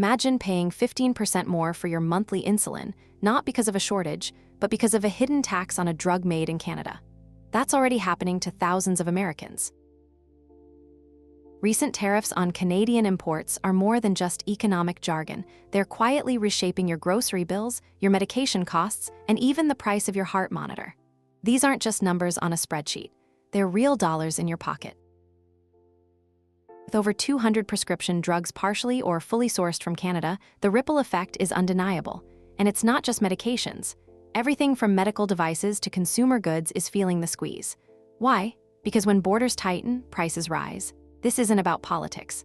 Imagine paying 15% more for your monthly insulin, not because of a shortage, but because of a hidden tax on a drug made in Canada. That's already happening to thousands of Americans. Recent tariffs on Canadian imports are more than just economic jargon. They're quietly reshaping your grocery bills, your medication costs, and even the price of your heart monitor. These aren't just numbers on a spreadsheet. They're real dollars in your pocket. With over 200 prescription drugs partially or fully sourced from Canada, the ripple effect is undeniable. And it's not just medications. Everything from medical devices to consumer goods is feeling the squeeze. Why? Because when borders tighten, prices rise. This isn't about politics.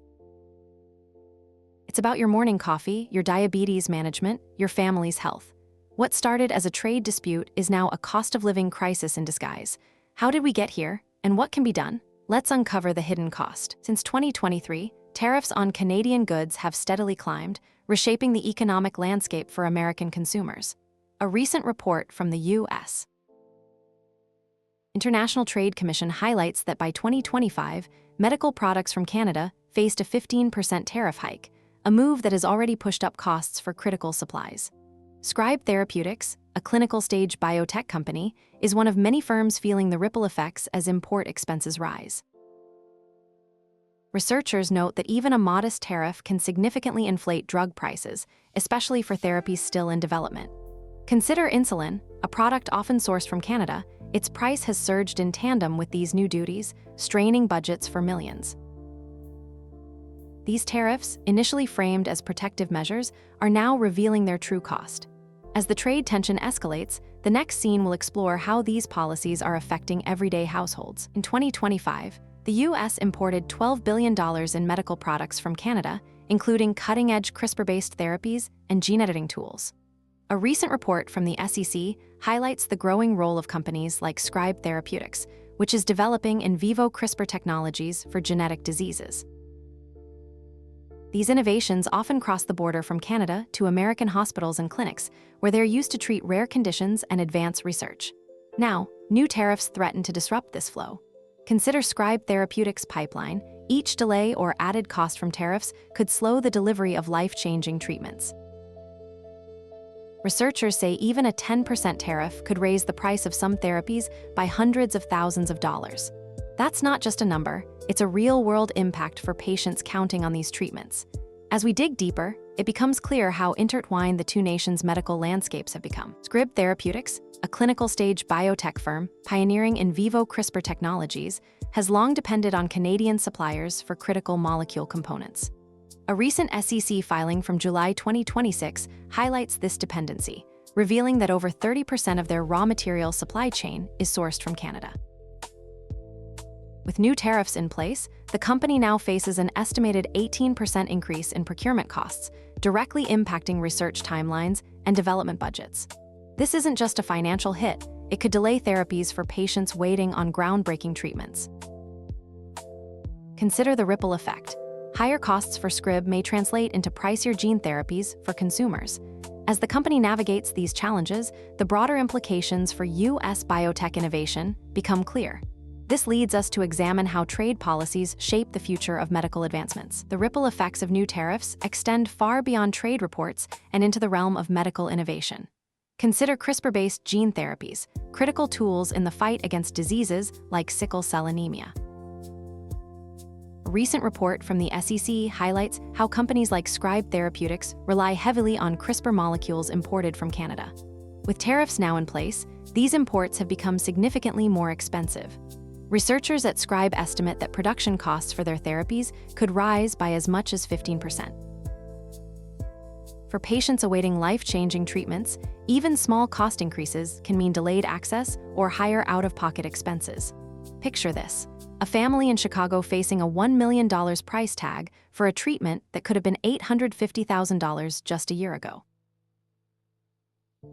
It's about your morning coffee, your diabetes management, your family's health. What started as a trade dispute is now a cost of living crisis in disguise. How did we get here, and what can be done? Let's uncover the hidden cost. Since 2023, tariffs on Canadian goods have steadily climbed, reshaping the economic landscape for American consumers. A recent report from the U.S. International Trade Commission highlights that by 2025, medical products from Canada faced a 15% tariff hike, a move that has already pushed up costs for critical supplies. Scribe Therapeutics, a clinical-stage biotech company, is one of many firms feeling the ripple effects as import expenses rise. Researchers note that even a modest tariff can significantly inflate drug prices, especially for therapies still in development. Consider insulin, a product often sourced from Canada. Its price has surged in tandem with these new duties, straining budgets for millions. These tariffs, initially framed as protective measures, are now revealing their true cost. As the trade tension escalates, the next scene will explore how these policies are affecting everyday households. In 2025, the U.S. imported $12 billion in medical products from Canada, including cutting-edge CRISPR-based therapies and gene editing tools. A recent report from the SEC highlights the growing role of companies like Scribe Therapeutics, which is developing in vivo CRISPR technologies for genetic diseases. These innovations often cross the border from Canada to American hospitals and clinics, where they're used to treat rare conditions and advance research. Now, new tariffs threaten to disrupt this flow. Consider Scribe Therapeutics' pipeline. Each delay or added cost from tariffs could slow the delivery of life-changing treatments. Researchers say even a 10% tariff could raise the price of some therapies by hundreds of thousands of dollars. That's not just a number, it's a real-world impact for patients counting on these treatments. As we dig deeper, it becomes clear how intertwined the two nations' medical landscapes have become. Scribe Therapeutics, a clinical-stage biotech firm pioneering in vivo CRISPR technologies, has long depended on Canadian suppliers for critical molecule components. A recent SEC filing from July 2026 highlights this dependency, revealing that over 30% of their raw material supply chain is sourced from Canada. With new tariffs in place, the company now faces an estimated 18% increase in procurement costs, directly impacting research timelines and development budgets. This isn't just a financial hit, it could delay therapies for patients waiting on groundbreaking treatments. Consider the ripple effect. Higher costs for Scribe may translate into pricier gene therapies for consumers. As the company navigates these challenges, the broader implications for U.S. biotech innovation become clear. This leads us to examine how trade policies shape the future of medical advancements. The ripple effects of new tariffs extend far beyond trade reports and into the realm of medical innovation. Consider CRISPR-based gene therapies, critical tools in the fight against diseases like sickle cell anemia. A recent report from the SEC highlights how companies like Scribe Therapeutics rely heavily on CRISPR molecules imported from Canada. With tariffs now in place, these imports have become significantly more expensive. Researchers at Scribe estimate that production costs for their therapies could rise by as much as 15%. For patients awaiting life-changing treatments, even small cost increases can mean delayed access or higher out-of-pocket expenses. Picture this: a family in Chicago facing a $1 million price tag for a treatment that could have been $850,000 just a year ago.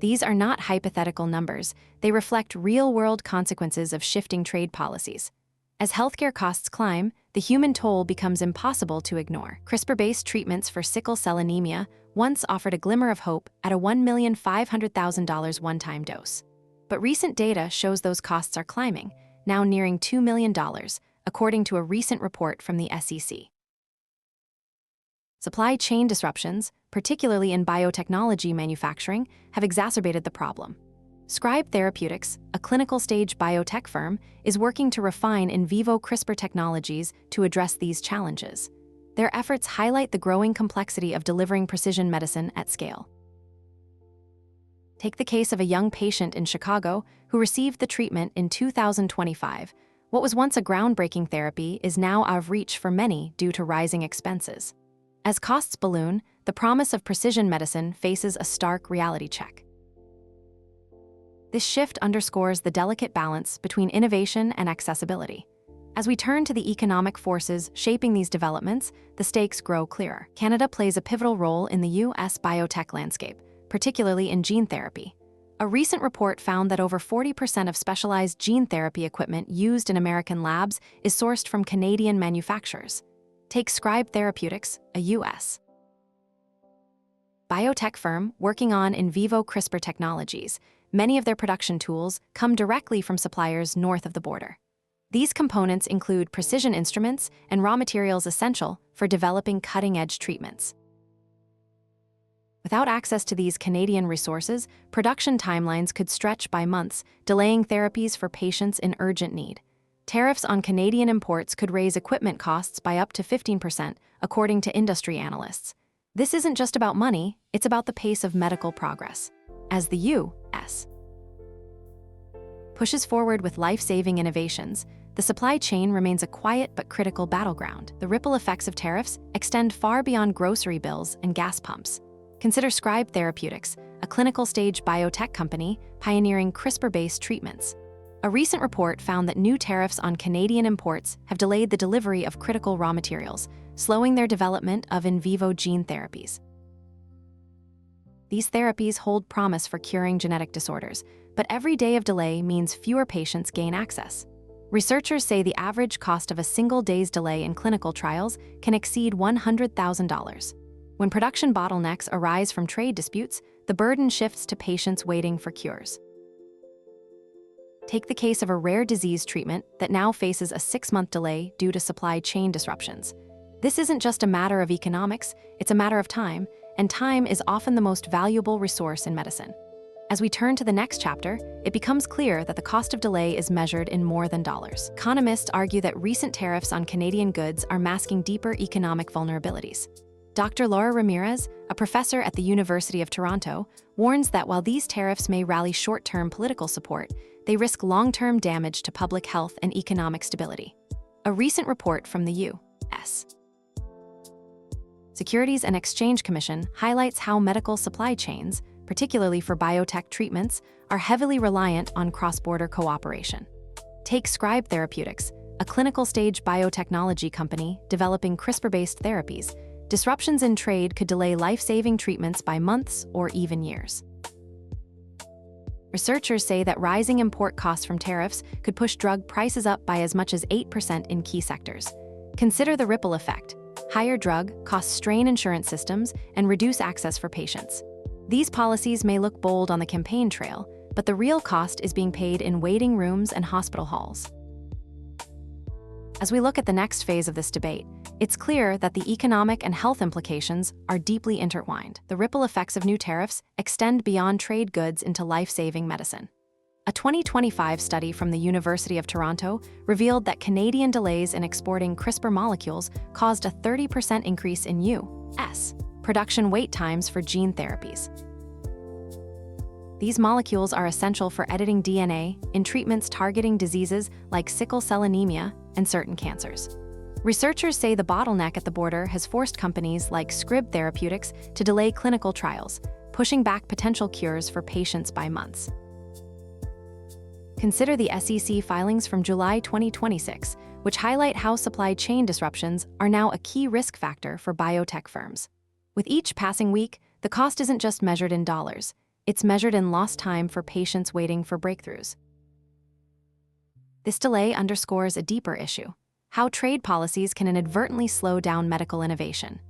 These are not hypothetical numbers, they reflect real-world consequences of shifting trade policies. As healthcare costs climb, the human toll becomes impossible to ignore. CRISPR-based treatments for sickle cell anemia once offered a glimmer of hope at a $1,500,000 one-time dose. But recent data shows those costs are climbing, now nearing $2 million, according to a recent report from the SEC. Supply chain disruptions, particularly in biotechnology manufacturing, have exacerbated the problem. Scribe Therapeutics, a clinical-stage biotech firm, is working to refine in vivo CRISPR technologies to address these challenges. Their efforts highlight the growing complexity of delivering precision medicine at scale. Take the case of a young patient in Chicago who received the treatment in 2025. What was once a groundbreaking therapy is now out of reach for many due to rising expenses. As costs balloon, the promise of precision medicine faces a stark reality check. This shift underscores the delicate balance between innovation and accessibility. As we turn to the economic forces shaping these developments, the stakes grow clearer. Canada plays a pivotal role in the U.S. biotech landscape, particularly in gene therapy. A recent report found that over 40% of specialized gene therapy equipment used in American labs is sourced from Canadian manufacturers. Take Scribe Therapeutics, a U.S. biotech firm working on in vivo CRISPR technologies. Many of their production tools come directly from suppliers north of the border. These components include precision instruments and raw materials essential for developing cutting-edge treatments. Without access to these Canadian resources, production timelines could stretch by months, delaying therapies for patients in urgent need. Tariffs on Canadian imports could raise equipment costs by up to 15%, according to industry analysts. This isn't just about money, it's about the pace of medical progress. As the U.S. pushes forward with life-saving innovations, the supply chain remains a quiet but critical battleground. The ripple effects of tariffs extend far beyond grocery bills and gas pumps. Consider Scribe Therapeutics, a clinical-stage biotech company pioneering CRISPR-based treatments. A recent report found that new tariffs on Canadian imports have delayed the delivery of critical raw materials, slowing their development of in vivo gene therapies. These therapies hold promise for curing genetic disorders, but every day of delay means fewer patients gain access. Researchers say the average cost of a single day's delay in clinical trials can exceed $100,000. When production bottlenecks arise from trade disputes, the burden shifts to patients waiting for cures. Take the case of a rare disease treatment that now faces a 6-month delay due to supply chain disruptions. This isn't just a matter of economics, it's a matter of time, and time is often the most valuable resource in medicine. As we turn to the next chapter, it becomes clear that the cost of delay is measured in more than dollars. Economists argue that recent tariffs on Canadian goods are masking deeper economic vulnerabilities. Dr. Laura Ramirez, a professor at the University of Toronto, warns that while these tariffs may rally short-term political support, they risk long-term damage to public health and economic stability. A recent report from the U.S. Securities and Exchange Commission highlights how medical supply chains, particularly for biotech treatments, are heavily reliant on cross-border cooperation. Take Scribe Therapeutics, a clinical-stage biotechnology company developing CRISPR-based therapies. Disruptions in trade could delay life-saving treatments by months or even years. Researchers say that rising import costs from tariffs could push drug prices up by as much as 8% in key sectors. Consider the ripple effect. Higher drug costs strain insurance systems and reduce access for patients. These policies may look bold on the campaign trail, but the real cost is being paid in waiting rooms and hospital halls. As we look at the next phase of this debate, it's clear that the economic and health implications are deeply intertwined. The ripple effects of new tariffs extend beyond trade goods into life-saving medicine. A 2025 study from the University of Toronto revealed that Canadian delays in exporting CRISPR molecules caused a 30% increase in U.S. production wait times for gene therapies. These molecules are essential for editing DNA in treatments targeting diseases like sickle cell anemia and certain cancers. Researchers say the bottleneck at the border has forced companies like Scribe Therapeutics to delay clinical trials, pushing back potential cures for patients by months. Consider the SEC filings from July 2026, which highlight how supply chain disruptions are now a key risk factor for biotech firms. With each passing week, the cost isn't just measured in dollars, it's measured in lost time for patients waiting for breakthroughs. This delay underscores a deeper issue: how trade policies can inadvertently slow down medical innovation.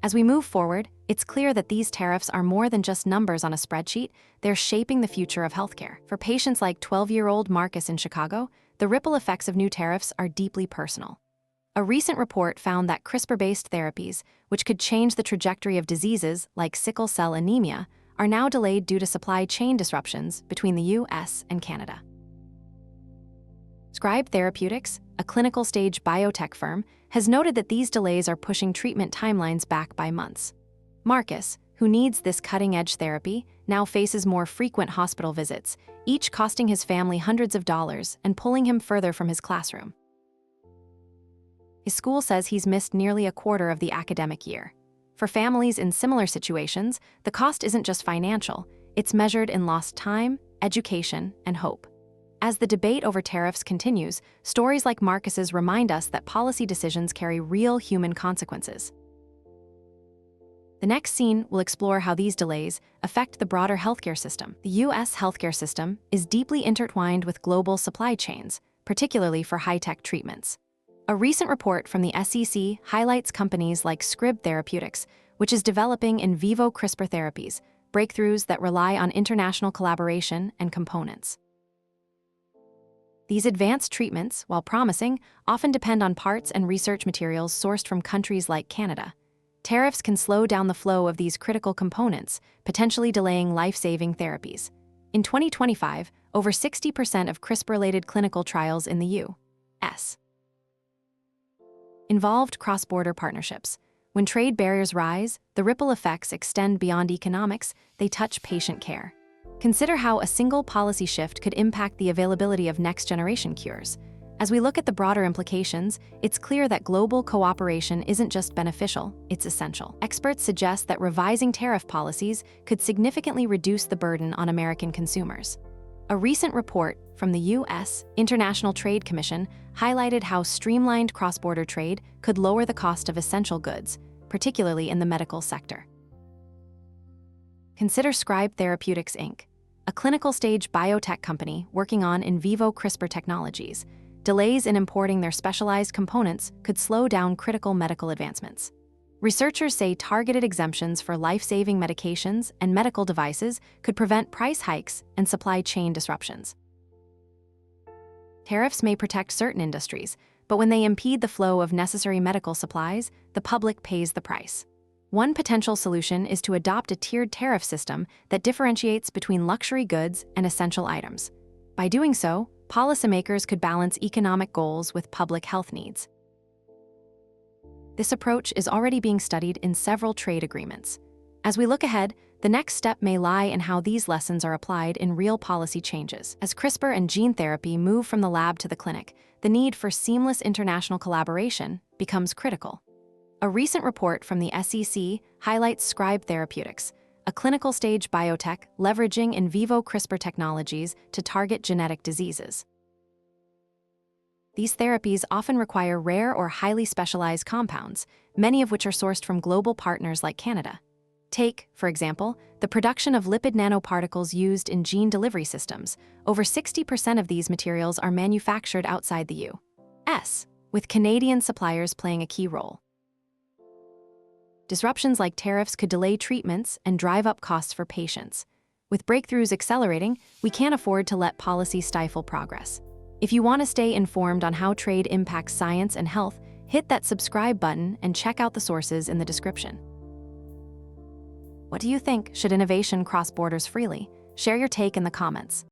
As we move forward, it's clear that these tariffs are more than just numbers on a spreadsheet, they're shaping the future of healthcare. For patients like 12-year-old Marcus in Chicago, the ripple effects of new tariffs are deeply personal. A recent report found that CRISPR-based therapies, which could change the trajectory of diseases like sickle cell anemia, are now delayed due to supply chain disruptions between the US and Canada. Scribe Therapeutics, a clinical-stage biotech firm, has noted that these delays are pushing treatment timelines back by months. Marcus, who needs this cutting-edge therapy, now faces more frequent hospital visits, each costing his family hundreds of dollars and pulling him further from his classroom. His school says he's missed nearly a quarter of the academic year. For families in similar situations, the cost isn't just financial, it's measured in lost time, education, and hope. As the debate over tariffs continues, stories like Marcus's remind us that policy decisions carry real human consequences. The next scene will explore how these delays affect the broader healthcare system. The U.S. healthcare system is deeply intertwined with global supply chains, particularly for high-tech treatments. A recent report from the SEC highlights companies like Scribe Therapeutics, which is developing in vivo CRISPR therapies, breakthroughs that rely on international collaboration and components. These advanced treatments, while promising, often depend on parts and research materials sourced from countries like Canada. Tariffs can slow down the flow of these critical components, potentially delaying life-saving therapies. In 2025, over 60% of CRISPR-related clinical trials in the U.S. involved cross-border partnerships. When trade barriers rise, the ripple effects extend beyond economics, they touch patient care. Consider how a single policy shift could impact the availability of next-generation cures. As we look at the broader implications, it's clear that global cooperation isn't just beneficial, it's essential. Experts suggest that revising tariff policies could significantly reduce the burden on American consumers. A recent report from the U.S. International Trade Commission highlighted how streamlined cross-border trade could lower the cost of essential goods, particularly in the medical sector. Consider Scribe Therapeutics, Inc., a clinical-stage biotech company working on in vivo CRISPR technologies. Delays in importing their specialized components could slow down critical medical advancements. Researchers say targeted exemptions for life-saving medications and medical devices could prevent price hikes and supply chain disruptions. Tariffs may protect certain industries, but when they impede the flow of necessary medical supplies, the public pays the price. One potential solution is to adopt a tiered tariff system that differentiates between luxury goods and essential items. By doing so, policymakers could balance economic goals with public health needs. This approach is already being studied in several trade agreements. As we look ahead, the next step may lie in how these lessons are applied in real policy changes. As CRISPR and gene therapy move from the lab to the clinic, the need for seamless international collaboration becomes critical. A recent report from the SEC highlights Scribe Therapeutics, a clinical-stage biotech leveraging in vivo CRISPR technologies to target genetic diseases. These therapies often require rare or highly specialized compounds, many of which are sourced from global partners like Canada. Take, for example, the production of lipid nanoparticles used in gene delivery systems. Over 60% of these materials are manufactured outside the U.S., with Canadian suppliers playing a key role. Disruptions like tariffs could delay treatments and drive up costs for patients. With breakthroughs accelerating, we can't afford to let policy stifle progress. If you want to stay informed on how trade impacts science and health, hit that subscribe button and check out the sources in the description. What do you think? Should innovation cross borders freely? Share your take in the comments.